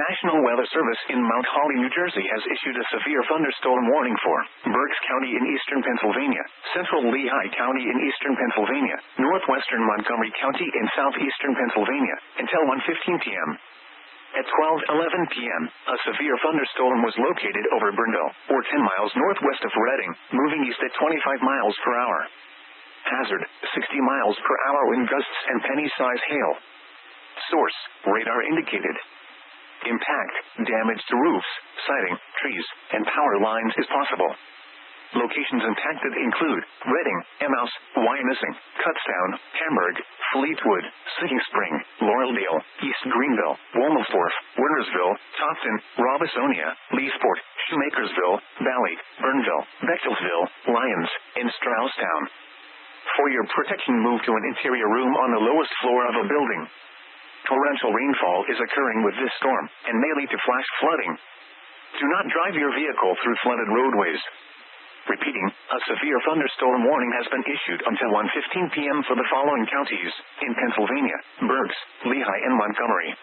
National Weather Service in Mount Holly, New Jersey has issued a severe thunderstorm warning for Berks County in eastern Pennsylvania, central Lehigh County in eastern Pennsylvania, northwestern Montgomery County in southeastern Pennsylvania, until 1:15 p.m. At 12:11 p.m., a severe thunderstorm was located over Burnville, or 10 miles northwest of Reading, moving east at 25 miles per hour. Hazard, 60 miles per hour wind gusts and penny-size hail. Source, radar indicated. Impact, damage to roofs, siding, trees, and power lines is possible. Locations impacted include Reading, Emmaus, Wyomissing, Kutztown, Hamburg, Fleetwood, Singing Spring, Laureldale, East Greenville, Womelsdorf, Wernersville, Tofton, Robisonia, Leesport, Shoemakersville, Valley, Burnville, Bechtelsville, Lyons, and Strausstown. For your protection, move to an interior room on the lowest floor of a building. Torrential rainfall is occurring with this storm, and may lead to flash flooding. Do not drive your vehicle through flooded roadways. Repeating, a severe thunderstorm warning has been issued until 1:15 p.m. for the following counties in Pennsylvania: Berks, Lehigh, and Montgomery.